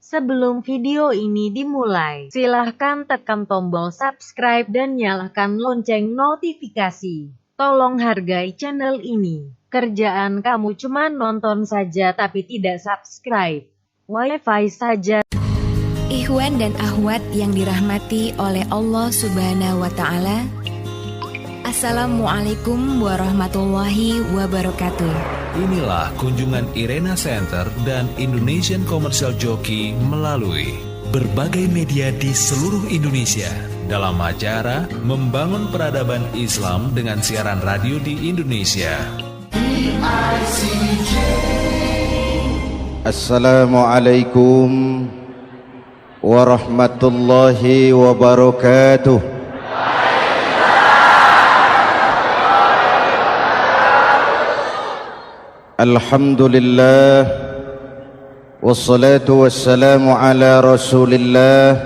Sebelum video ini dimulai, silahkan tekan tombol subscribe dan nyalakan lonceng notifikasi. Tolong hargai channel ini. Kerjaan kamu cuma nonton saja tapi tidak subscribe. Wifi saja. Ikhwan dan akhwat yang dirahmati oleh Allah Subhanahu wa Ta'ala, Assalamualaikum warahmatullahi wabarakatuh. Inilah kunjungan Irena Center dan Indonesian Commercial Jockey melalui berbagai media di seluruh Indonesia dalam acara Membangun Peradaban Islam dengan siaran radio di Indonesia. Assalamualaikum warahmatullahi wabarakatuh. Alhamdulillah wassalatu wassalamu ala Rasulillah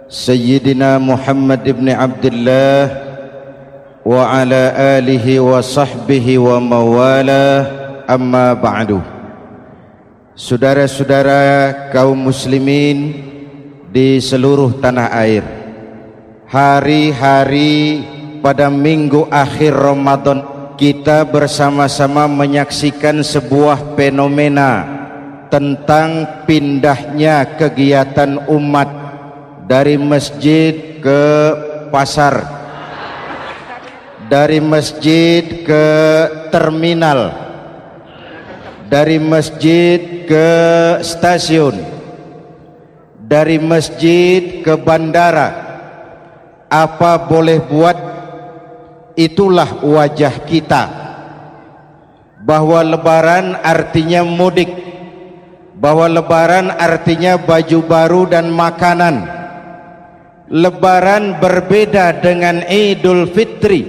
Sayyidina Muhammad ibn Abdullah wa ala alihi wa sahbihi wa mawala, amma ba'du. Saudara-saudara kaum muslimin di seluruh tanah air, hari-hari pada minggu akhir Ramadan kita bersama-sama menyaksikan sebuah fenomena tentang pindahnya kegiatan umat dari masjid ke pasar, dari masjid ke terminal, dari masjid ke stasiun, dari masjid ke bandara. Apa boleh buat, itulah wajah kita, bahwa lebaran artinya mudik, bahwa lebaran artinya baju baru dan makanan. Lebaran berbeda dengan Idul Fitri.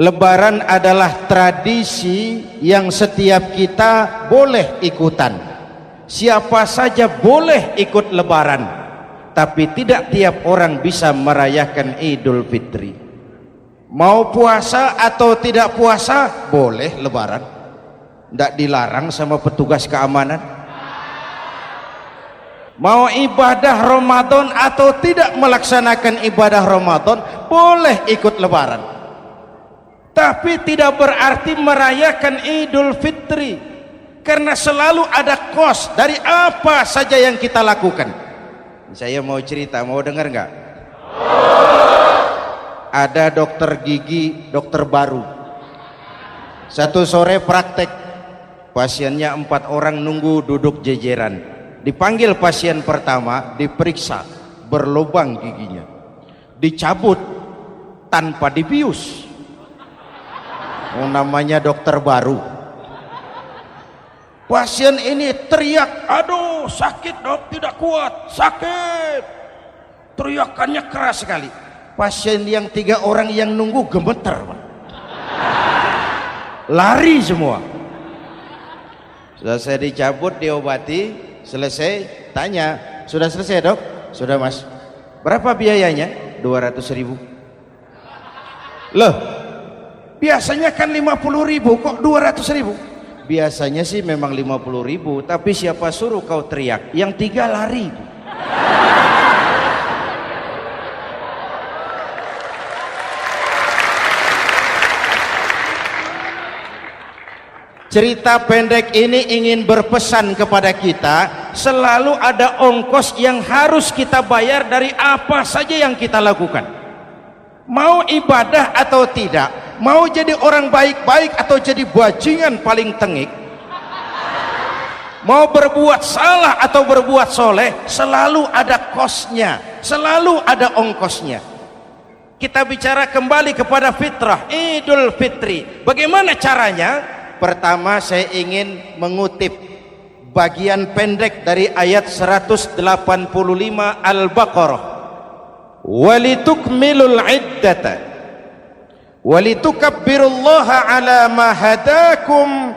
Lebaran adalah tradisi yang setiap kita boleh ikutan. Siapa saja boleh ikut lebaran, tapi tidak tiap orang bisa merayakan Idul Fitri. Mau puasa atau tidak puasa boleh lebaran, tidak dilarang sama petugas keamanan. Mau ibadah Ramadan atau tidak melaksanakan ibadah Ramadan boleh ikut lebaran, tapi tidak berarti merayakan Idul Fitri, karena selalu ada kos dari apa saja yang kita lakukan. Saya mau cerita, mau dengar nggak? Ada dokter gigi, dokter baru. Satu sore praktek, pasiennya 4 orang nunggu duduk jejeran. Dipanggil pasien pertama, diperiksa, berlubang giginya, dicabut tanpa dibius. Namanya dokter baru. Pasien ini teriak, aduh sakit dok, tidak kuat, sakit. Teriakannya keras sekali. Pasien yang 3 orang yang nunggu gemeter, lari semua. Sudah saya dicabut, diobati, selesai, tanya, sudah selesai dok? Sudah mas. Berapa biayanya? 200.000. Loh, biasanya kan 50.000, kok 200.000? Biasanya sih memang 50.000, tapi siapa suruh kau teriak? Yang 3 lari. Cerita pendek ini ingin berpesan kepada kita, selalu ada ongkos yang harus kita bayar dari apa saja yang kita lakukan. Mau ibadah atau tidak, mau jadi orang baik-baik atau jadi bajingan paling tengik, mau berbuat salah atau berbuat soleh, selalu ada kosnya, selalu ada ongkosnya. Kita bicara kembali kepada fitrah, Idul Fitri. Bagaimana caranya? Pertama saya ingin mengutip bagian pendek dari ayat 185 Al-Baqarah. Walitukmilul iddata walitukabbirullaha ala ma hadakum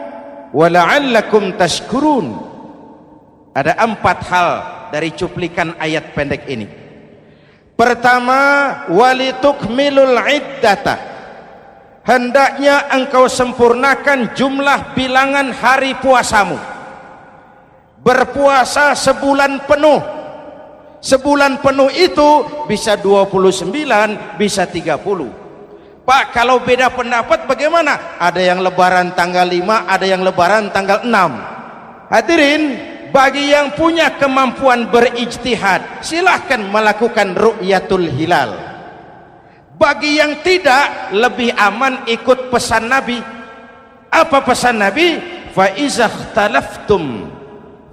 wala'allakum tashkurun. Ada 4 hal dari cuplikan ayat pendek ini. Pertama, walitukmilul iddata, hendaknya engkau sempurnakan jumlah bilangan hari puasamu. berpuasa sebulan penuh. Sebulan penuh itu bisa 29, bisa 30. Pak, kalau beda pendapat bagaimana? Ada yang lebaran tanggal 5, ada yang lebaran tanggal 6. Hadirin, bagi yang punya kemampuan berijtihad, silahkan melakukan ru'yatul hilal. Bagi yang tidak, lebih aman ikut pesan Nabi. Apa pesan Nabi? Fa iza ikhtalaftum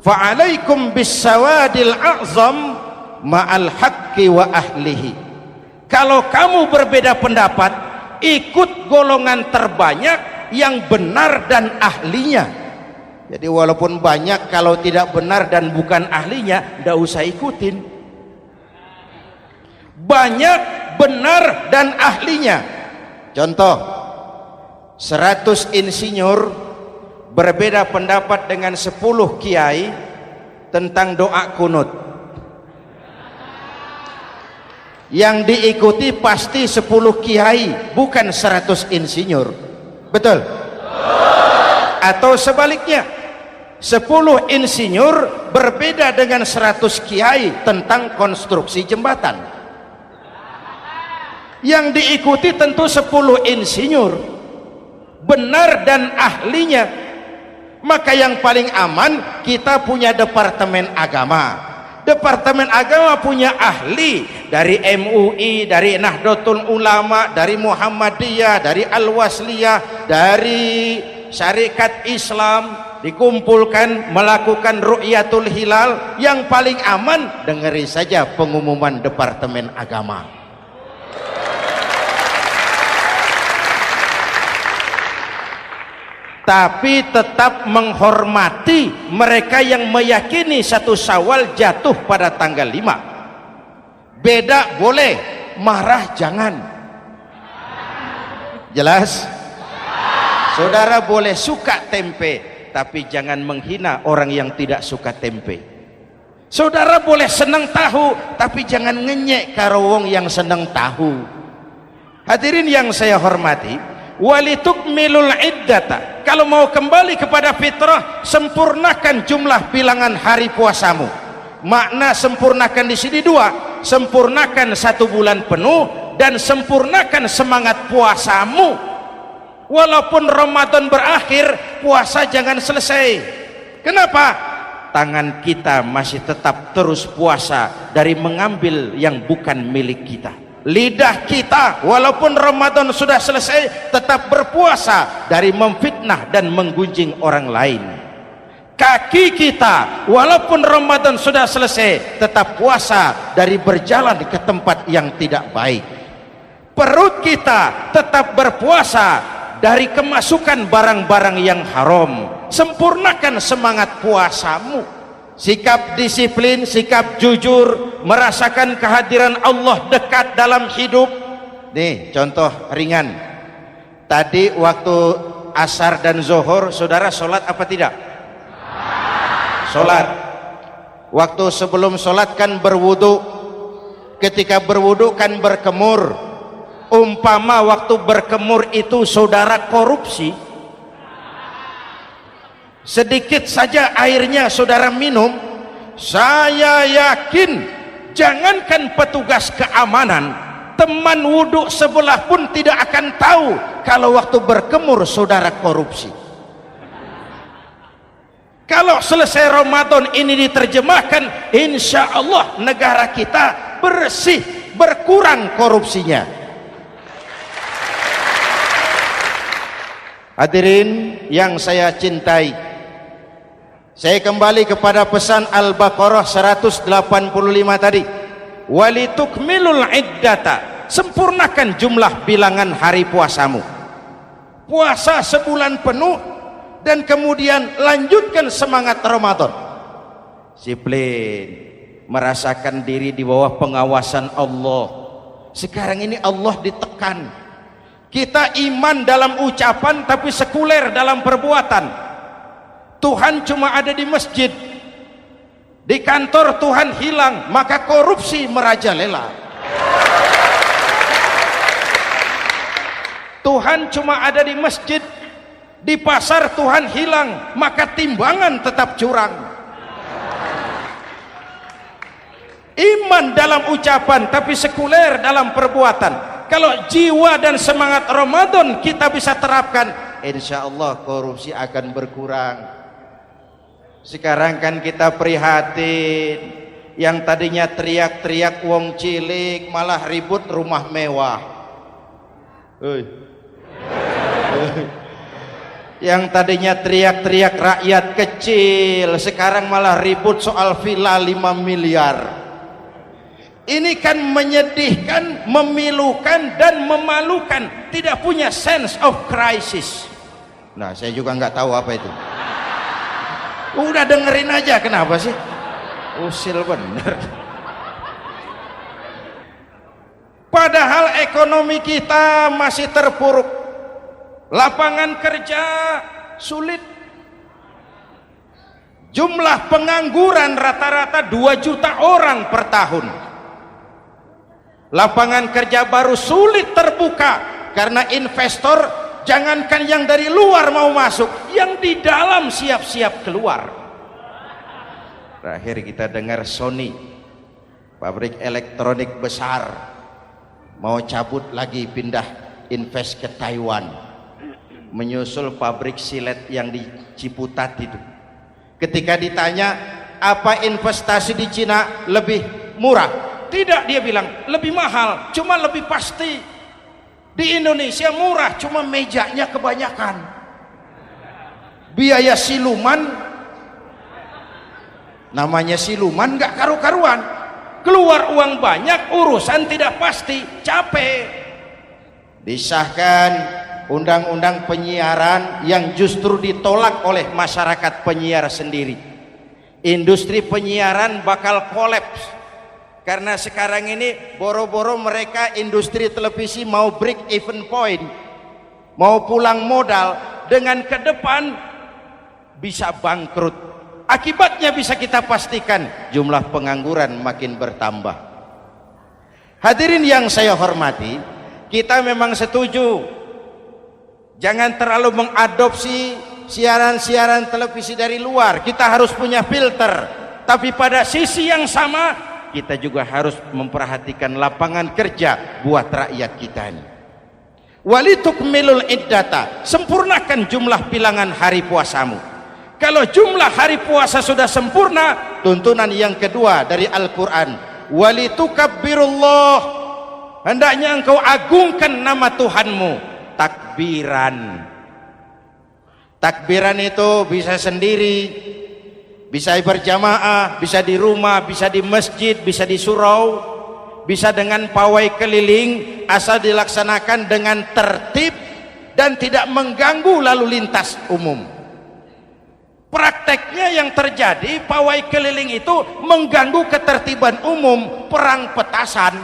fa alaikum bis-sawadil a'zam ma'al haqqi wa ahlihi. Kalau kamu berbeda pendapat, ikut golongan terbanyak yang benar dan ahlinya. Jadi walaupun banyak, kalau tidak benar dan bukan ahlinya, tidak usah ikutin. Banyak benar dan ahlinya. Contoh, 100 insinyur berbeda pendapat dengan 10 kiai tentang doa kunut. Yang diikuti pasti 10 kiai, bukan 100 insinyur. Betul? Atau sebaliknya, 10 insinyur berbeda dengan 100 kiai tentang konstruksi jembatan. Yang diikuti tentu 10 insinyur, benar dan ahlinya. Maka yang paling aman, kita punya departemen agama. Departemen agama punya ahli dari MUI, dari Nahdlatul Ulama, dari Muhammadiyah, dari Al-Wasliyah, dari Syarikat Islam, dikumpulkan melakukan ru'yatul hilal. Yang paling aman, dengeri saja pengumuman departemen agama. Tapi tetap menghormati mereka yang meyakini 1 Syawal jatuh pada tanggal 5. Beda boleh, marah jangan. Jelas? Saudara boleh suka tempe, tapi jangan menghina orang yang tidak suka tempe. Saudara boleh senang tahu, tapi jangan ngenyek karo wong yang senang tahu. Hadirin yang saya hormati, walitukmilul iddata, kalau mau kembali kepada fitrah, sempurnakan jumlah bilangan hari puasamu. Makna sempurnakan di sini 2, sempurnakan 1 bulan penuh dan sempurnakan semangat puasamu. Walaupun Ramadan berakhir, puasa jangan selesai. Kenapa? Tangan kita masih tetap terus puasa dari mengambil yang bukan milik kita. Lidah kita walaupun Ramadan sudah selesai tetap berpuasa dari memfitnah dan menggunjing orang lain. Kaki kita walaupun Ramadan sudah selesai tetap puasa dari berjalan ke tempat yang tidak baik. Perut kita tetap berpuasa dari kemasukan barang-barang yang haram. Sempurnakan semangat puasamu. Sikap disiplin, sikap jujur, merasakan kehadiran Allah dekat dalam hidup. Nih contoh ringan, tadi waktu asar dan zuhur saudara sholat apa tidak? Sholat. Waktu sebelum sholat kan berwudu, ketika berwudu kan berkemur. Umpama waktu berkemur itu saudara korupsi, sedikit saja airnya saudara minum, saya yakin jangankan petugas keamanan, teman wudhu sebelah pun tidak akan tahu kalau waktu berkemur saudara korupsi. Kalau selesai Ramadan ini diterjemahkan, insya Allah negara kita bersih, berkurang korupsinya. Hadirin yang saya cintai, saya kembali kepada pesan Al-Baqarah 185 tadi. Walitukmilul iddata, sempurnakan jumlah bilangan hari puasamu. Puasa sebulan penuh dan kemudian lanjutkan semangat Ramadan. Disiplin, merasakan diri di bawah pengawasan Allah. Sekarang ini Allah ditekan. Kita iman dalam ucapan tapi sekuler dalam perbuatan. Tuhan cuma ada di masjid, di kantor Tuhan hilang, maka korupsi merajalela. Tuhan cuma ada di masjid, di pasar Tuhan hilang, maka timbangan tetap curang. Iman dalam ucapan tapi sekuler dalam perbuatan. Kalau jiwa dan semangat Ramadan kita bisa terapkan, insya Allah korupsi akan berkurang. Sekarang kan kita prihatin, yang tadinya teriak-teriak wong cilik malah ribut rumah mewah. Yang tadinya teriak-teriak rakyat kecil sekarang malah ribut soal villa 5 miliar. Ini kan menyedihkan, memilukan dan memalukan. Tidak punya sense of crisis. Nah, saya juga nggak tahu apa itu. Udah dengerin aja, kenapa sih? Usil bener. Padahal ekonomi kita masih terpuruk. Lapangan kerja sulit. Jumlah pengangguran rata-rata 2 juta orang per tahun. Lapangan kerja baru sulit terbuka karena investor, jangankan yang dari luar mau masuk, yang di dalam siap-siap keluar. Terakhir kita dengar Sony, pabrik elektronik besar, mau cabut lagi, pindah invest ke Taiwan, menyusul pabrik silet yang di Ciputat itu. Ketika ditanya apa investasi di Cina lebih murah, tidak, dia bilang lebih mahal, cuma lebih pasti. Di Indonesia murah, cuma mejanya kebanyakan. Biaya siluman, namanya siluman nggak karu-karuan. Keluar uang banyak, urusan tidak pasti, capek. Disahkan undang-undang penyiaran yang justru ditolak oleh masyarakat penyiar sendiri. Industri penyiaran bakal kolaps. Karena sekarang ini boro-boro mereka industri televisi mau break even point, mau pulang modal, dengan ke depan bisa bangkrut. Akibatnya bisa kita pastikan, jumlah pengangguran makin bertambah. Hadirin yang saya hormati, kita memang setuju jangan terlalu mengadopsi siaran-siaran televisi dari luar. Kita harus punya filter, tapi pada sisi yang sama kita juga harus memperhatikan lapangan kerja buat rakyat kita ini. Walitukmilul iddata, sempurnakan jumlah bilangan hari puasamu. Kalau jumlah hari puasa sudah sempurna, tuntunan yang kedua dari Al-Quran, walitukabbirullah, hendaknya engkau agungkan nama Tuhanmu. Takbiran. Takbiran itu bisa sendiri, bisa berjamaah, bisa di rumah, bisa di masjid, bisa di surau, bisa dengan pawai keliling, asal dilaksanakan dengan tertib dan tidak mengganggu lalu lintas umum. Prakteknya yang terjadi, pawai keliling itu mengganggu ketertiban umum, perang petasan,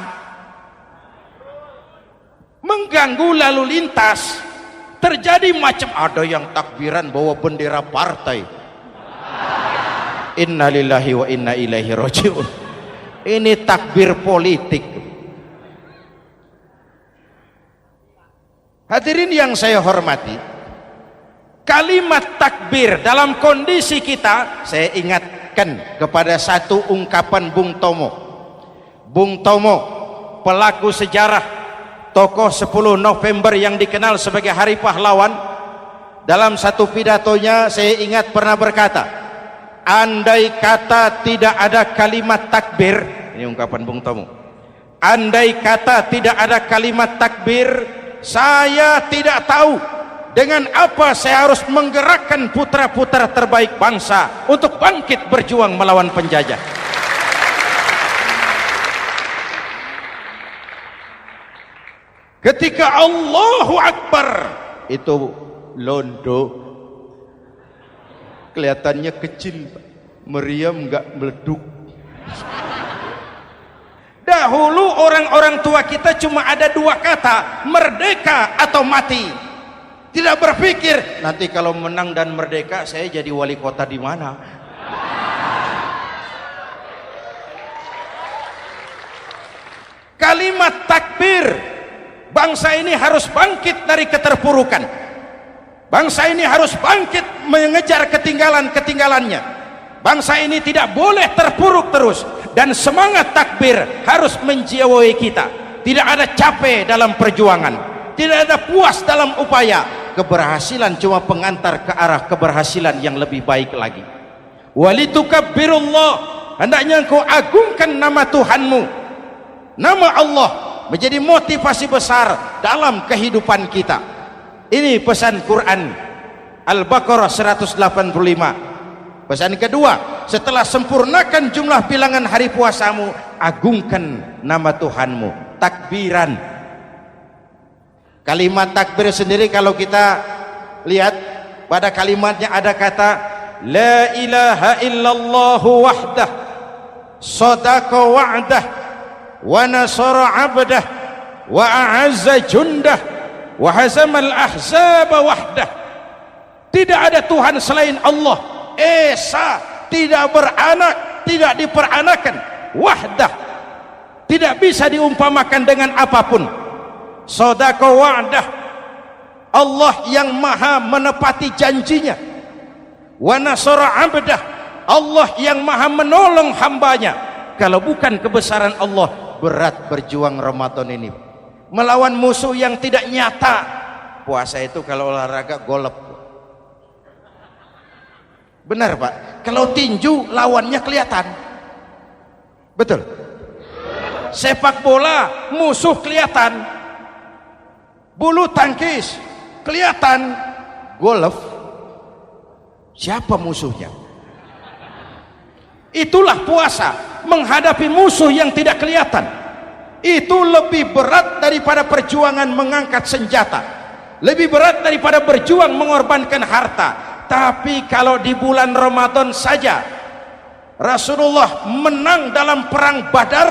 mengganggu lalu lintas. Terjadi macam, ada yang takbiran bawa bendera partai. Innalillahi wa inna ilaihi rajiun. Ini takbir politik. Hadirin yang saya hormati, kalimat takbir dalam kondisi kita, saya ingatkan kepada satu ungkapan Bung Tomo. Bung Tomo, pelaku sejarah, tokoh 10 November yang dikenal sebagai Hari Pahlawan, dalam satu pidatonya saya ingat pernah berkata, andai kata tidak ada kalimat takbir, ini ungkapan Bung Tomo, andai kata tidak ada kalimat takbir, saya tidak tahu dengan apa saya harus menggerakkan putra-putra terbaik bangsa untuk bangkit berjuang melawan penjajah. Ketika Allahu Akbar, itu londo kelihatannya kecil, meriam nggak meleduk. Dahulu orang-orang tua kita cuma ada 2 kata, merdeka atau mati. Tidak berpikir nanti kalau menang dan merdeka saya jadi wali kota di mana. Kalimat takbir, bangsa ini harus bangkit dari keterpurukan. Bangsa ini harus bangkit mengejar ketinggalan-ketinggalannya. Bangsa ini tidak boleh terpuruk terus, dan semangat takbir harus menjiwai kita. Tidak ada capek dalam perjuangan, tidak ada puas dalam upaya. Keberhasilan cuma pengantar ke arah keberhasilan yang lebih baik lagi. Walitukabbirullah, hendaknya engkau agungkan nama Tuhanmu. Nama Allah menjadi motivasi besar dalam kehidupan kita. Ini pesan Quran Al-Baqarah 185. Pesan kedua, setelah sempurnakan jumlah bilangan hari puasamu, agungkan nama Tuhanmu. Takbiran. Kalimat takbir sendiri kalau kita lihat pada kalimatnya ada kata la ilaha illallah wahdah sadaqa wa'dah wa nasara 'abdah wa a'azza jundah wa hazamal ahzaba wahdah. Tidak ada Tuhan selain Allah, esa, tidak beranak, tidak diperanakan, wahdah, tidak bisa diumpamakan dengan apapun. Sadaqa wa'dah, Allah yang maha menepati janjinya. Wa nasara 'abdah, Allah yang maha menolong hambanya. Kalau bukan kebesaran Allah, berat berjuang Ramadan ini melawan musuh yang tidak nyata. Puasa itu kalau olahraga golep. Benar Pak, kalau tinju lawannya kelihatan. Betul. Sepak bola musuh kelihatan, bulu tangkis kelihatan, golf siapa musuhnya? Itulah puasa, menghadapi musuh yang tidak kelihatan. Itu lebih berat daripada perjuangan mengangkat senjata, lebih berat daripada berjuang mengorbankan harta. Tapi kalau di bulan Ramadan saja Rasulullah menang dalam perang Badar,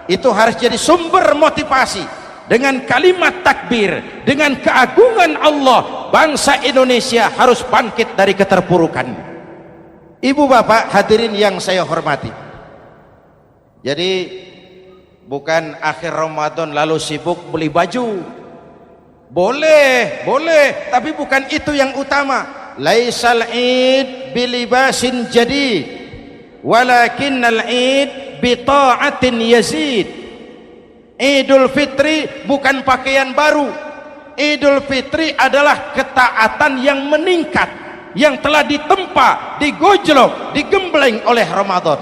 itu harus jadi sumber motivasi. Dengan kalimat takbir, dengan keagungan Allah, bangsa Indonesia harus bangkit dari keterpurukan. Ibu bapak hadirin yang saya hormati, jadi bukan akhir Ramadan lalu sibuk beli baju. Boleh, tapi bukan itu yang utama. Laisal id bilibasin jadid walakinnal id bita'atin yazid. Idul Fitri bukan pakaian baru. Idul Fitri adalah ketaatan yang meningkat, yang telah ditempa, digojlok, digembleng oleh Ramadan.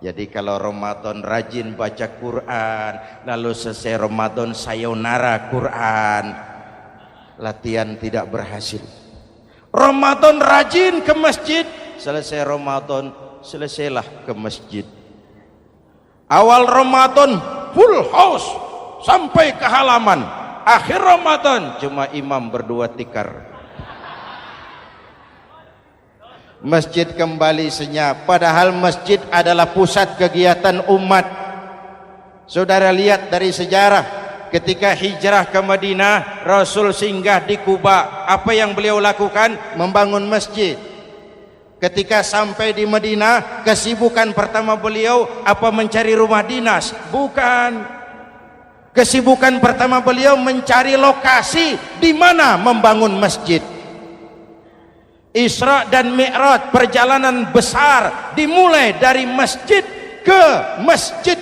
Jadi kalau Ramadan rajin baca Quran, lalu selesai Ramadan sayonara Quran, latihan tidak berhasil. Ramadan rajin ke masjid, selesai Ramadan selesailah ke masjid. Awal Ramadan full house sampai ke halaman, akhir Ramadan cuma imam berdua tikar. Masjid kembali senyap, padahal masjid adalah pusat kegiatan umat. Saudara lihat dari sejarah, ketika hijrah ke Madinah, Rasul singgah di Kuba. Apa yang beliau lakukan? Membangun masjid. Ketika sampai di Madinah, kesibukan pertama beliau apa? Mencari rumah dinas? Bukan. Kesibukan pertama beliau mencari lokasi di mana membangun masjid. Isra dan Mi'raj, perjalanan besar dimulai dari masjid ke masjid.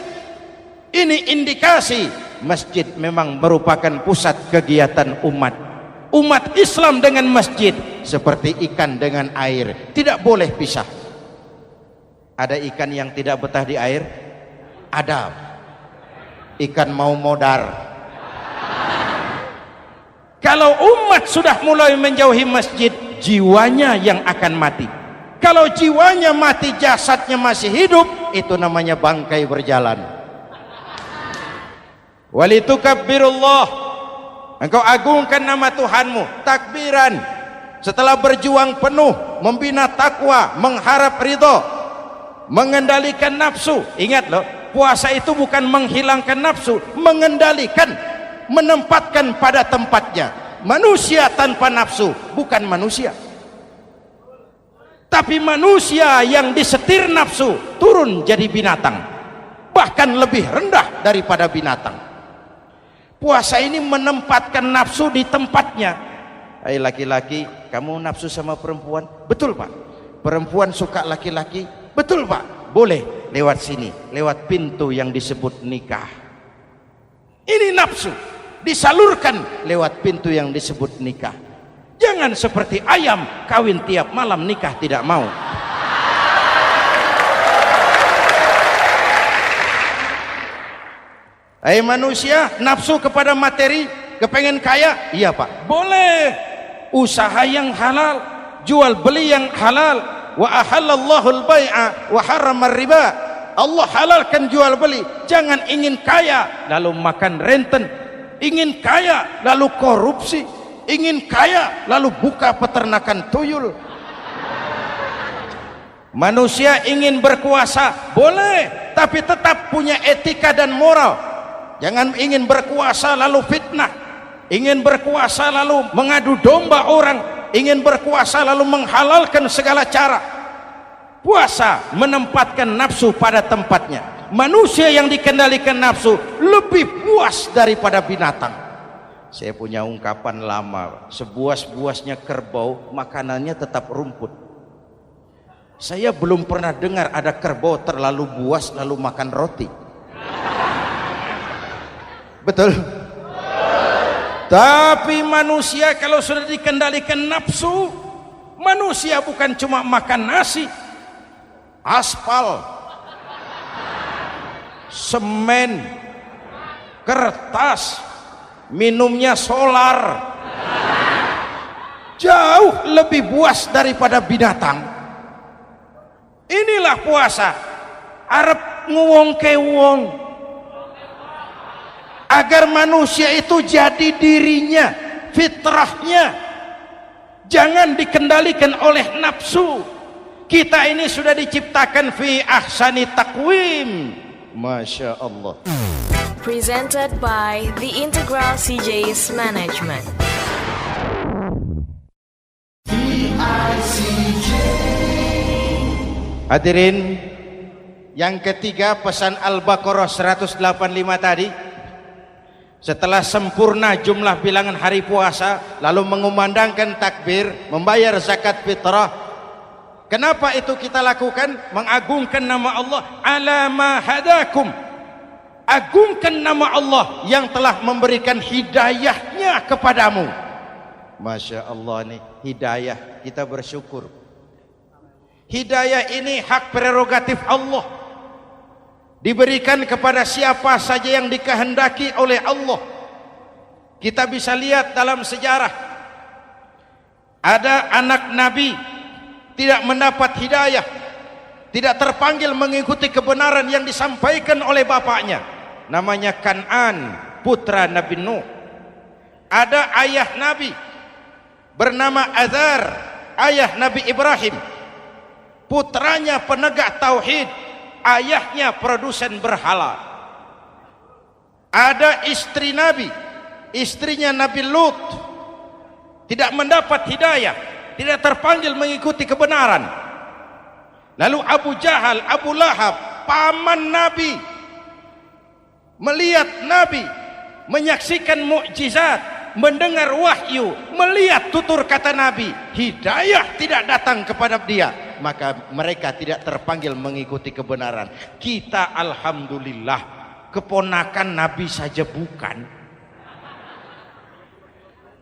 Ini indikasi masjid memang merupakan pusat kegiatan umat. Umat Islam dengan masjid seperti ikan dengan air, tidak boleh pisah. Ada ikan yang tidak betah di air? Ada. Ikan mau modar. Kalau umat sudah mulai menjauhi masjid, jiwanya yang akan mati. Kalau jiwanya mati, jasadnya masih hidup, itu namanya bangkai berjalan. Walitukabbirullah, engkau agungkan nama Tuhanmu. Takbiran, setelah berjuang penuh membina takwa, mengharap ridho, mengendalikan nafsu. Ingat loh, puasa itu bukan menghilangkan nafsu, mengendalikan, menempatkan pada tempatnya. Manusia tanpa nafsu bukan manusia, tapi manusia yang disetir nafsu turun jadi binatang, bahkan lebih rendah daripada binatang. Puasa ini menempatkan nafsu di tempatnya. Hai laki-laki, kamu nafsu sama perempuan? Betul Pak. perempuan suka laki-laki, betul Pak, boleh lewat sini, lewat pintu yang disebut nikah. Ini nafsu disalurkan lewat pintu yang disebut nikah. Jangan seperti ayam kawin tiap malam, nikah tidak mau. Hai manusia, nafsu kepada materi, kepengen kaya, iya Pak, boleh. Usaha yang halal, jual beli yang halal. Wa ahallallahu al-bai'a wa harrama riba. Allah halalkan jual beli. Jangan ingin kaya lalu makan renten, ingin kaya lalu korupsi, ingin kaya lalu buka peternakan tuyul. Manusia ingin berkuasa, boleh, tapi tetap punya etika dan moral. Jangan ingin berkuasa lalu fitnah, ingin berkuasa lalu mengadu domba orang, ingin berkuasa lalu menghalalkan segala cara. Puasa menempatkan nafsu pada tempatnya. Manusia yang dikendalikan nafsu lebih puas daripada binatang. Saya punya ungkapan lama, sebuas-buasnya kerbau makanannya tetap rumput. Saya belum pernah dengar ada kerbau terlalu buas lalu makan roti. Betul? Tapi manusia kalau sudah dikendalikan nafsu, manusia bukan cuma makan nasi, aspal, semen, kertas, minumnya solar, jauh lebih buas daripada binatang. Inilah puasa, arep nguwong ke wong, agar manusia itu jadi dirinya, fitrahnya, jangan dikendalikan oleh nafsu. Kita ini sudah diciptakan fi ahsani taqwim. Masya Allah. Presented by The Integral CJ's Management. Hadirin, yang ketiga pesan Al-Baqarah 185 tadi. Setelah sempurna jumlah bilangan hari puasa, lalu mengumandangkan takbir, membayar zakat fitrah. Kenapa itu kita lakukan? Mengagungkan nama Allah, ala ma hadakum. Agungkan nama Allah yang telah memberikan hidayahnya kepadamu. Masya Allah nih, hidayah, kita bersyukur. Hidayah ini hak prerogatif Allah, diberikan kepada siapa saja yang dikehendaki oleh Allah. Kita bisa lihat dalam sejarah, ada anak Nabi tidak mendapat hidayah, tidak terpanggil mengikuti kebenaran yang disampaikan oleh bapaknya, namanya Kan'an, putra Nabi Nuh. Ada ayah Nabi bernama Azar, ayah Nabi Ibrahim, putranya penegak tauhid, ayahnya produsen berhala. Ada istri Nabi, istrinya Nabi Lut, tidak mendapat hidayah, tidak terpanggil mengikuti kebenaran. Lalu Abu Jahal, Abu Lahab, paman Nabi, melihat Nabi, menyaksikan mukjizat, mendengar wahyu, melihat tutur kata Nabi, hidayah tidak datang kepada dia, maka mereka tidak terpanggil mengikuti kebenaran. Kita alhamdulillah keponakan Nabi saja bukan,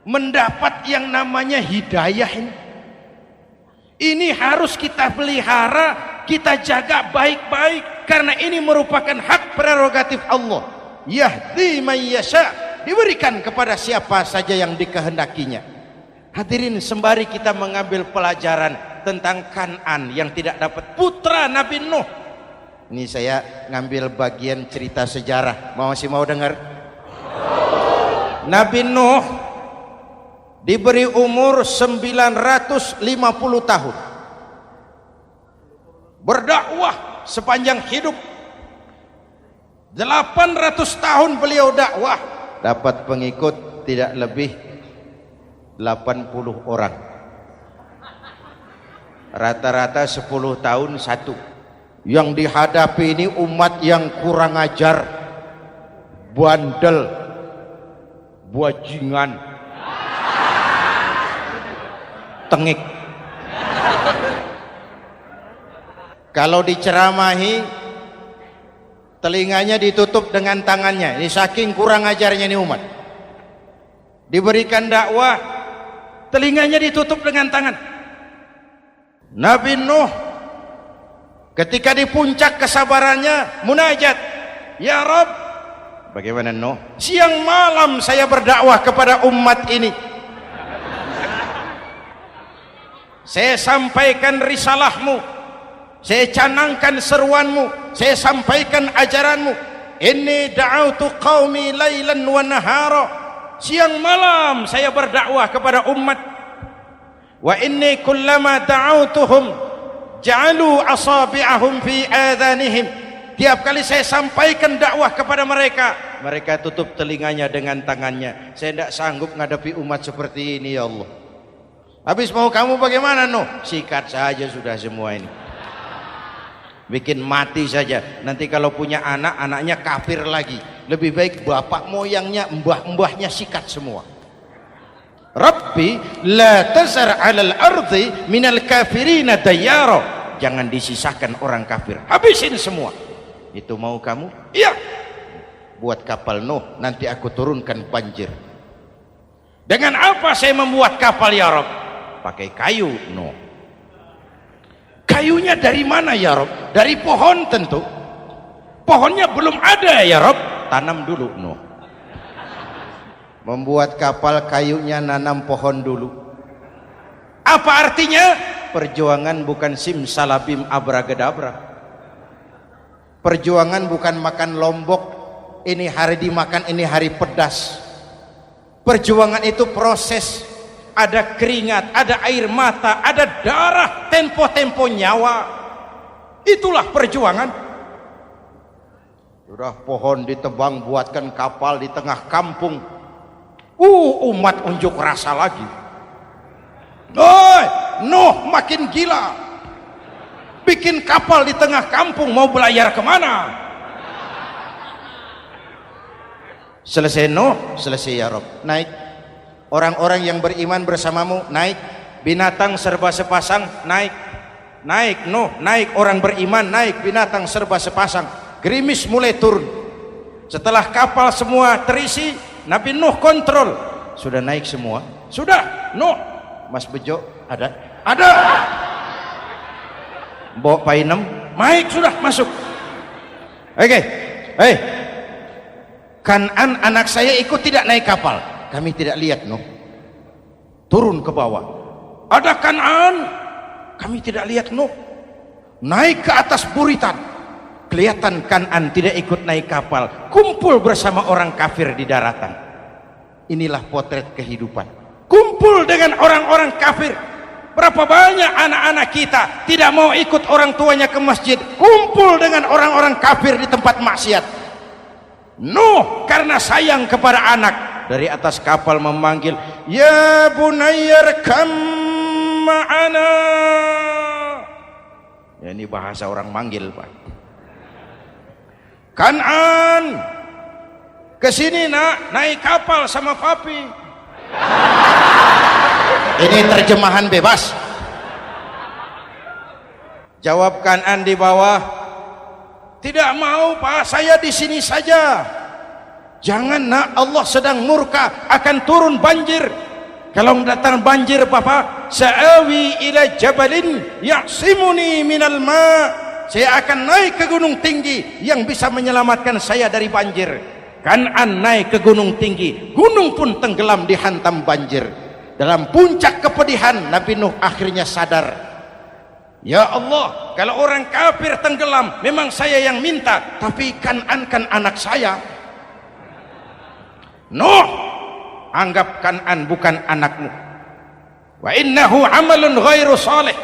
mendapat yang namanya hidayah ini. Ini harus kita pelihara, kita jaga baik-baik, karena ini merupakan hak prerogatif Allah. Yahdi man yasha, diberikan kepada siapa saja yang dikehendakinya. Hadirin, sembari kita mengambil pelajaran tentang Kan'an yang tidak dapat, putra Nabi Nuh. Ini saya ngambil bagian cerita sejarah. Masih mau dengar? Nabi Nuh diberi umur 950 tahun, berdakwah sepanjang hidup. 800 tahun beliau dakwah, dapat pengikut tidak lebih 80 orang, rata-rata 10 tahun satu. Yang dihadapi ini umat yang kurang ajar, bandel, bajingan, tengik. Kalau diceramahi, telinganya ditutup dengan tangannya. Ini saking kurang ajarnya ini umat. Diberikan dakwah, telinganya ditutup dengan tangan. Nabi Nuh ketika di puncak kesabarannya munajat, ya Rabb, bagaimana Nuh? Siang malam saya berdakwah kepada umat ini. Saya sampaikan risalahmu, saya canangkan seruanmu, saya sampaikan ajaranmu. Inni da'autu qaumi lailan wa nahara. Siang malam saya berdakwah kepada umat. Wa inni kullama da'autuhum ja'alu asabi'ahum fi adhanihim. Tiap kali saya sampaikan dakwah kepada mereka, mereka tutup telinganya dengan tangannya. Saya tidak sanggup menghadapi umat seperti ini, ya Allah. Habis mau kamu bagaimana, Nuh? Sikat saja sudah semua ini. Bikin mati saja. Nanti kalau punya anak, anaknya kafir lagi. Lebih baik bapak moyangnya, mbah-mbahnya sikat semua. Rabbi la tazar 'alal ardi minal kafirina dayyara. Jangan disisakan orang kafir. Habisin semua. Itu mau kamu? Iya. Buat kapal Nuh, nanti aku turunkan banjir. Dengan apa saya membuat kapal, ya Rabb? Pakai kayu, Nuh. Kayunya dari mana, ya Rabb? Dari pohon tentu. Pohonnya belum ada, ya Rabb. Tanam dulu, Nuh. Membuat kapal, kayunya nanam pohon dulu. Apa artinya? Perjuangan bukan simsalabim abragedabra. Perjuangan bukan makan lombok, ini hari dimakan, ini hari pedas. Perjuangan itu proses. Ada keringat, ada air mata, ada darah, tempo-tempo nyawa. Itulah perjuangan. Sudah pohon ditebang, buatkan kapal di tengah kampung. Umat unjuk rasa lagi. Nuh makin gila. Bikin kapal di tengah kampung, mau belayar kemana? Selesai Nuh, selesai ya Rabb. Naik. Orang-orang yang beriman bersamamu naik. Binatang serba sepasang naik. Naik Nuh, naik orang beriman, naik binatang serba sepasang. Gerimis mulai turun. Setelah kapal semua terisi, Nabi Nuh kontrol. Sudah naik semua? Sudah. Nuh, Mas Bejo ada? Ada. Mbok Painem, naik sudah masuk. Oke. Kanan anak saya ikut tidak naik kapal. Kami tidak lihat, Nuh. Turun ke bawah. Ada Kanan. Kami tidak lihat, Nuh. Naik ke atas buritan. Kelihatan Kanan tidak ikut naik kapal. Kumpul bersama orang kafir di daratan. Inilah potret kehidupan. Kumpul dengan orang-orang kafir. Berapa banyak anak-anak kita tidak mau ikut orang tuanya ke masjid. Kumpul dengan orang-orang kafir di tempat maksiat. Nuh karena sayang kepada anak, dari atas kapal memanggil, ya bunayyarkam ma'ana. Ya, ini bahasa orang manggil, Pak. Kanan, kesini nak, naik kapal sama papi. Ini terjemahan bebas. Jawab Kanan di bawah, tidak mau Pak, saya di sini saja. Jangan nak, Allah sedang murka, akan turun banjir. Kalau datang banjir Bapak, sa'awi ila jabalin ya'simuni minal ma'. Saya akan naik ke gunung tinggi yang bisa menyelamatkan saya dari banjir. Kanan naik ke gunung tinggi, gunung pun tenggelam dihantam banjir. Dalam puncak kepedihan, Nabi Nuh akhirnya sadar, ya Allah, kalau orang kafir tenggelam memang saya yang minta, tapi Kanan kan anak saya. Nuh, anggap Kanan bukan anakmu. Wa innahu amalun ghairu salih.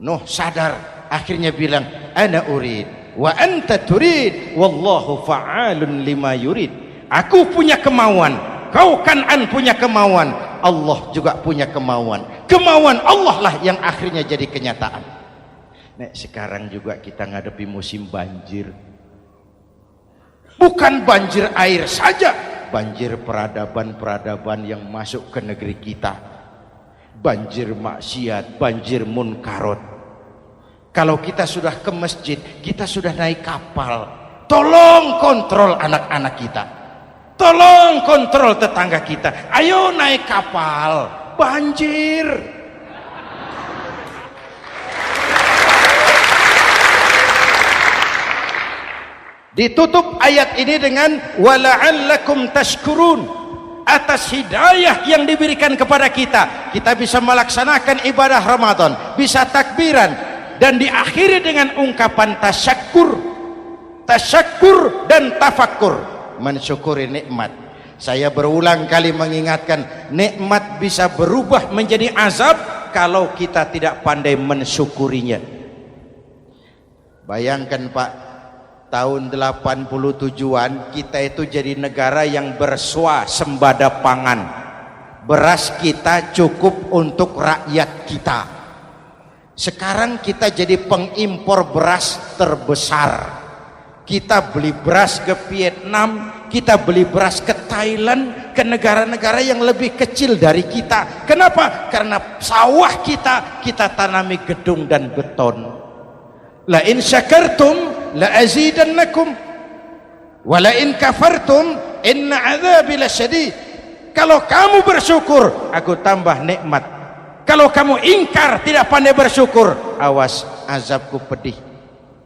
Nuh sadar, akhirnya bilang, ana urid wa anta turid wallahu fa'alun lima yurid. Aku punya kemauan, kau Kanan punya kemauan, Allah juga punya kemauan. Kemauan Allah lah yang akhirnya jadi kenyataan. Nek sekarang juga kita ngadepi musim banjir. Bukan banjir air saja, banjir peradaban-peradaban yang masuk ke negeri kita. Banjir maksiat, banjir munkarot. Kalau kita sudah ke masjid, kita sudah naik kapal, tolong kontrol anak-anak kita, tolong kontrol tetangga kita. Ayo naik kapal, banjir. Ditutup ayat ini dengan wala'allakum tashkurun. Atas hidayah yang diberikan kepada kita, kita bisa melaksanakan ibadah Ramadan, bisa takbiran, dan diakhiri dengan ungkapan tasyakkur dan tafakkur, mensyukuri nikmat. Saya berulang kali mengingatkan, nikmat bisa berubah menjadi azab kalau kita tidak pandai mensyukurinya. Bayangkan Pak, tahun 87-an kita itu jadi negara yang berswasembada pangan. Beras kita cukup untuk rakyat kita. Sekarang kita jadi pengimpor beras terbesar. Kita beli beras ke Vietnam, kita beli beras ke Thailand, ke negara-negara yang lebih kecil dari kita. Kenapa? Karena sawah kita tanami gedung dan beton. La in syakartum la azidannakum wa la in kafartum inna adzabi lasyadid. Kalau kamu bersyukur, aku tambah nikmat. Kalau kamu ingkar, tidak pandai bersyukur, awas, azabku pedih.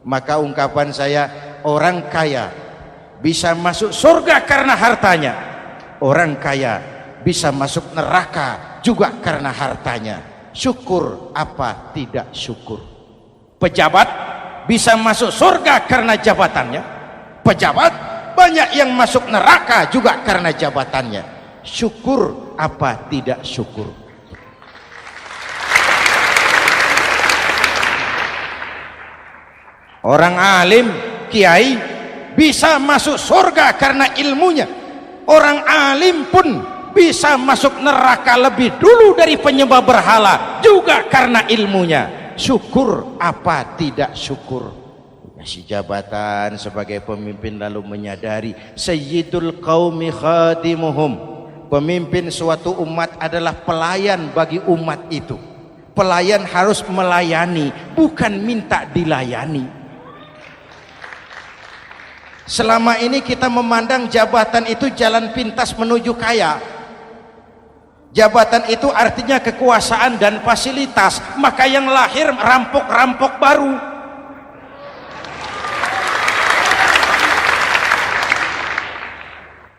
Maka ungkapan saya, orang kaya bisa masuk surga karena hartanya, orang kaya bisa masuk neraka juga karena hartanya. Syukur apa tidak syukur? Pejabat bisa masuk surga karena jabatannya, pejabat banyak yang masuk neraka juga karena jabatannya. Syukur apa tidak syukur? Orang alim, kiai bisa masuk surga karena ilmunya. Orang alim pun bisa masuk neraka lebih dulu dari penyembah berhala juga karena ilmunya. Syukur apa tidak syukur? Kasih jabatan sebagai pemimpin lalu menyadari sayyidul qaumi khadimuhum. Pemimpin suatu umat adalah pelayan bagi umat itu. Pelayan harus melayani, bukan minta dilayani. Selama ini kita memandang jabatan itu jalan pintas menuju kaya. Jabatan itu artinya kekuasaan dan fasilitas, maka yang lahir rampok-rampok baru.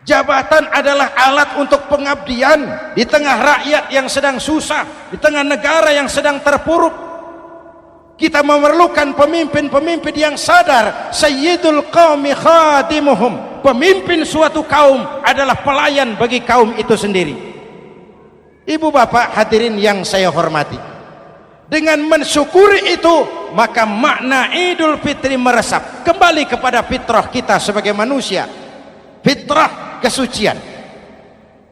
Jabatan adalah alat untuk pengabdian di tengah rakyat yang sedang susah, di tengah negara yang sedang terpuruk. Kita memerlukan pemimpin-pemimpin yang sadar sayyidul qaumi khadimuhum. Pemimpin suatu kaum adalah pelayan bagi kaum itu sendiri. Ibu bapak hadirin yang saya hormati, dengan mensyukuri itu maka makna Idul Fitri meresap kembali kepada fitrah kita sebagai manusia, fitrah kesucian.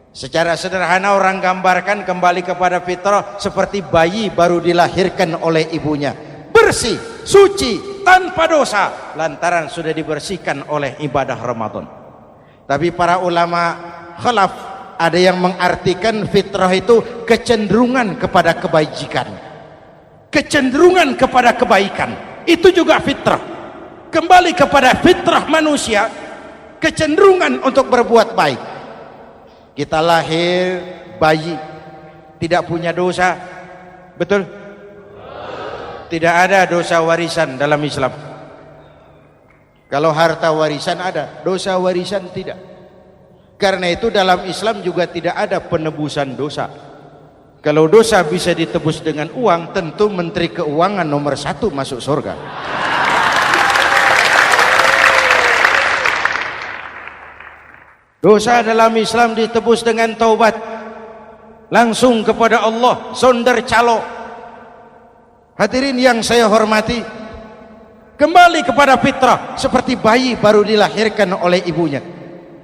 Secara sederhana orang gambarkan kembali kepada fitrah seperti bayi baru dilahirkan oleh ibunya, bersih, suci, tanpa dosa, lantaran sudah dibersihkan oleh ibadah Ramadan. Tapi para ulama khalaf ada yang mengartikan fitrah itu kecenderungan kepada kebajikan, kecenderungan kepada kebaikan. Itu juga fitrah. Kembali kepada fitrah manusia, kecenderungan untuk berbuat baik. Kita lahir bayi, tidak punya dosa, betul? Tidak ada dosa warisan dalam Islam. Kalau harta warisan ada, dosa warisan tidak. Karena itu dalam Islam juga tidak ada penebusan dosa. Kalau dosa bisa ditebus dengan uang, tentu Menteri Keuangan nomor 1 masuk surga. Dosa dalam Islam ditebus dengan taubat, langsung kepada Allah, sonder calo. Hadirin yang saya hormati, kembali kepada fitrah seperti bayi baru dilahirkan oleh ibunya,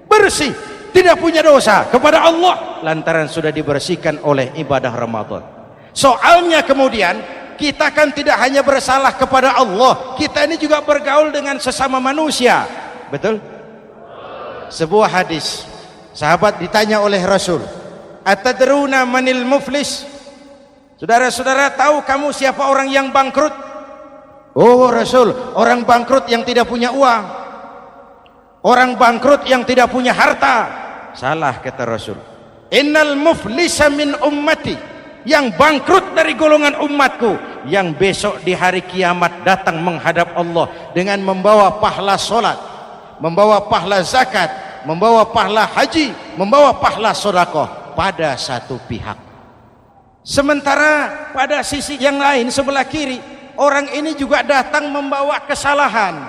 bersih, tidak punya dosa kepada Allah lantaran sudah dibersihkan oleh ibadah Ramadan. Soalnya kemudian kita kan tidak hanya bersalah kepada Allah, kita ini juga bergaul dengan sesama manusia, betul? Sebuah hadis, sahabat ditanya oleh Rasul, atadruna manil muflis? Saudara-saudara, tahu kamu siapa orang yang bangkrut? Oh Rasul, orang bangkrut yang tidak punya uang, orang bangkrut yang tidak punya harta. Salah kata Rasul. Innal muflisa min ummati, yang bangkrut dari golongan umatku, yang besok di hari kiamat datang menghadap Allah dengan membawa pahala solat, membawa pahala zakat, membawa pahala haji, membawa pahala sedekah pada satu pihak. Sementara pada sisi yang lain sebelah kiri, orang ini juga datang membawa kesalahan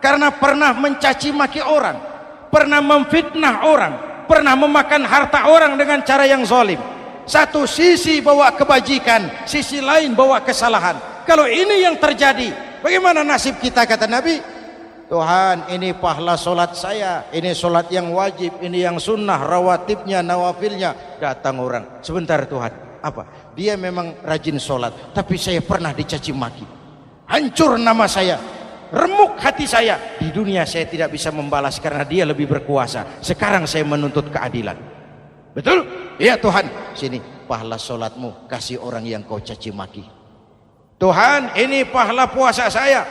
karena pernah mencaci maki orang, pernah memfitnah orang, pernah memakan harta orang dengan cara yang zalim. Satu sisi bawa kebajikan, sisi lain bawa kesalahan. Kalau ini yang terjadi, bagaimana nasib kita? Kata Nabi, Tuhan, ini pahala solat saya, ini solat yang wajib, ini yang sunnah, rawatibnya, nawafilnya. Datang orang, sebentar Tuhan, apa? Dia memang rajin solat, tapi saya pernah dicaci maki, hancur nama saya, remuk hati saya. Di dunia saya tidak bisa membalas karena dia lebih berkuasa. Sekarang saya menuntut keadilan. Betul? Iya Tuhan. Sini pahala solatmu, kasih orang yang kau caci maki. Tuhan, ini pahala puasa saya,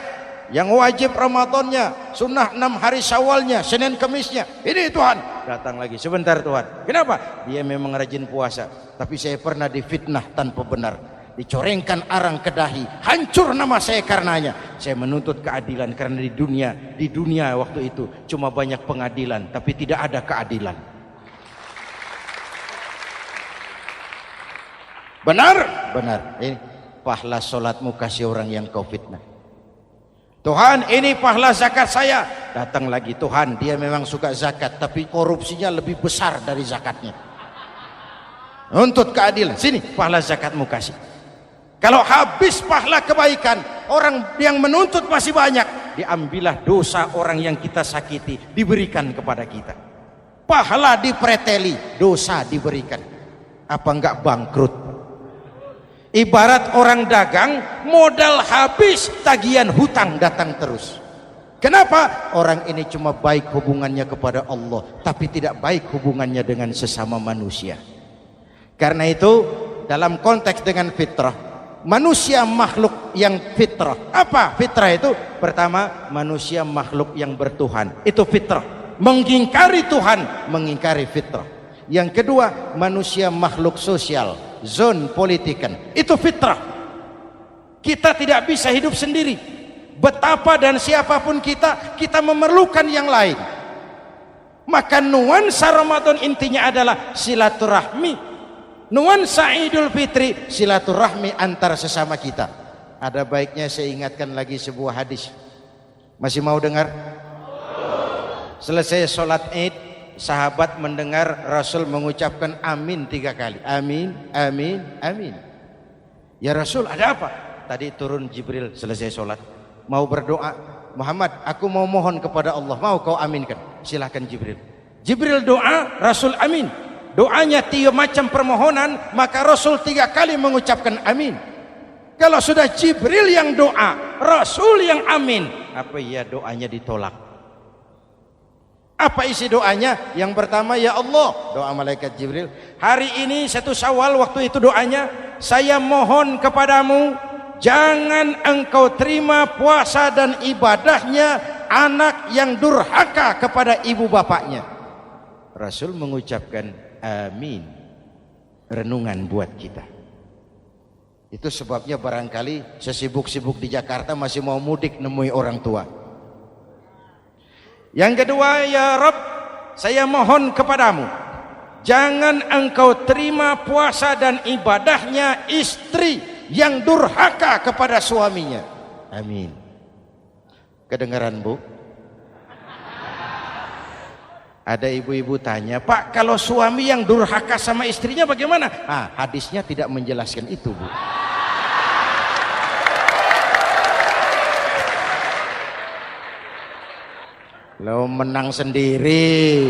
yang wajib Ramadannya, sunnah 6 hari Syawalnya, Senin Kemisnya. Ini Tuhan. Datang lagi, sebentar Tuhan. Kenapa? Dia memang rajin puasa, tapi saya pernah difitnah tanpa benar, dicorengkan arang ke dahi, hancur nama saya karenanya. Saya menuntut keadilan karena di dunia waktu itu cuma banyak pengadilan, tapi tidak ada keadilan. Benar? Benar. Ini pahala solatmu, kasih orang yang kau fitnah. Tuhan, ini pahala zakat saya. Datang lagi, Tuhan, dia memang suka zakat, tapi korupsinya lebih besar dari zakatnya. Nuntut keadilan. Sini pahala zakatmu kasih. Kalau habis pahala kebaikan, orang yang menuntut masih banyak, diambillah dosa orang yang kita sakiti, diberikan kepada kita. Pahala dipreteli, dosa diberikan. Apa enggak bangkrut? Ibarat orang dagang, modal habis, tagihan hutang datang terus. Kenapa? Orang ini cuma baik hubungannya kepada Allah, tapi tidak baik hubungannya dengan sesama manusia. Karena itu dalam konteks dengan fitrah, manusia makhluk yang fitrah. Apa fitrah itu? Pertama, manusia makhluk yang bertuhan, itu fitrah. Mengingkari Tuhan, mengingkari fitrah. Yang kedua, manusia makhluk sosial, zon politikan, itu fitrah. Kita tidak bisa hidup sendiri. Betapa dan siapapun kita memerlukan yang lain. Maka nuansa Ramadan intinya adalah silaturahmi. Nuansa Idul Fitri silaturahmi antar sesama kita. Ada baiknya saya ingatkan lagi sebuah hadis. Masih mau dengar? Selesai sholat Id, sahabat mendengar Rasul mengucapkan amin 3 kali. Amin, amin, amin. Ya Rasul, ada apa? Tadi turun Jibril selesai sholat, mau berdoa. Muhammad, aku mau mohon kepada Allah, mau kau aminkan? Silahkan Jibril. Jibril doa, Rasul amin. Doanya 3 macam permohonan, maka Rasul 3 kali mengucapkan amin. Kalau sudah Jibril yang doa, Rasul yang amin, apa ya doanya ditolak? Apa isi doanya? Yang pertama, ya Allah, doa malaikat Jibril, hari ini 1 Syawal, waktu itu doanya, saya mohon kepadamu, jangan engkau terima puasa dan ibadahnya anak yang durhaka kepada ibu bapaknya. Rasul mengucapkan amin. Renungan buat kita. Itu sebabnya barangkali sesibuk-sibuk di Jakarta masih mau mudik nemui orang tua. Yang kedua, ya Rabb, saya mohon kepadamu, jangan engkau terima puasa dan ibadahnya istri yang durhaka kepada suaminya. Amin. Kedengaran Bu? Ada ibu-ibu tanya, Pak, kalau suami yang durhaka sama istrinya bagaimana? Hadisnya tidak menjelaskan itu, Bu. Lo menang sendiri.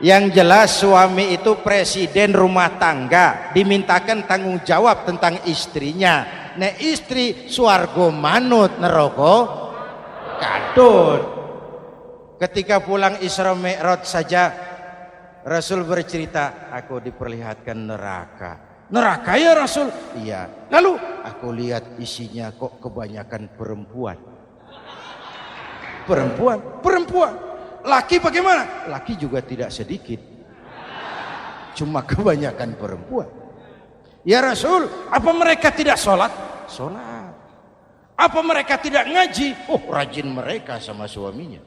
Yang jelas suami itu presiden rumah tangga, dimintakan tanggung jawab tentang istrinya. Nah istri swargo manut neraka kadut. Ketika pulang Isra Mi'raj saja Rasul bercerita, aku diperlihatkan neraka. Neraka ya Rasul? Iya. Lalu aku lihat isinya kok kebanyakan perempuan. Perempuan. Laki bagaimana? Laki juga tidak sedikit. Cuma kebanyakan perempuan. Ya Rasul, apa mereka tidak sholat? Sholat. Apa mereka tidak ngaji? Oh, rajin mereka sama suaminya.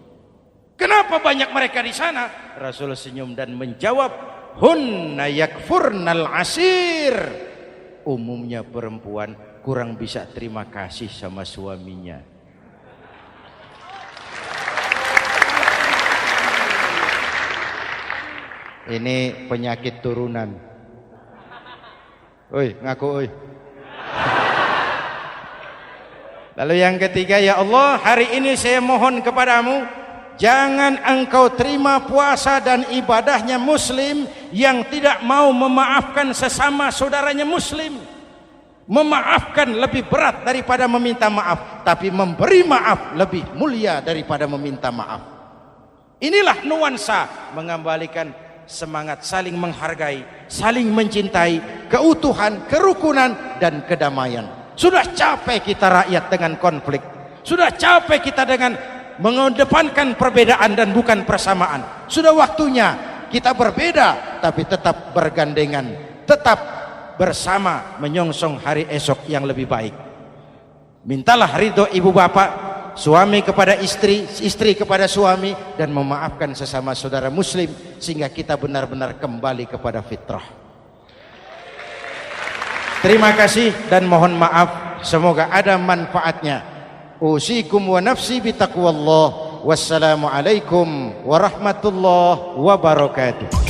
Kenapa banyak mereka di sana? Rasul senyum dan menjawab, hunna yakfurnal asir. Umumnya perempuan kurang bisa terima kasih sama suaminya. Ini penyakit turunan. Oi, ngaku oi. Lalu yang ketiga, ya Allah, hari ini saya mohon kepadamu, jangan engkau terima puasa dan ibadahnya muslim yang tidak mau memaafkan sesama saudaranya muslim. Memaafkan lebih berat daripada meminta maaf, tapi memberi maaf lebih mulia daripada meminta maaf. Inilah nuansa mengembalikan semangat saling menghargai, saling mencintai, keutuhan, kerukunan, dan kedamaian. Sudah capek kita rakyat dengan konflik. Sudah capek kita dengan mengedepankan perbedaan dan bukan persamaan. Sudah waktunya kita berbeda tapi tetap bergandengan, tetap bersama menyongsong hari esok yang lebih baik. Mintalah ridho ibu bapak, suami kepada istri, istri kepada suami, dan memaafkan sesama saudara muslim sehingga kita benar-benar kembali kepada fitrah. Terima kasih dan mohon maaf, semoga ada manfaatnya. Usikum wa nafsi bitaqwallah. Wassalamualaikum warahmatullahi wabarakatuh.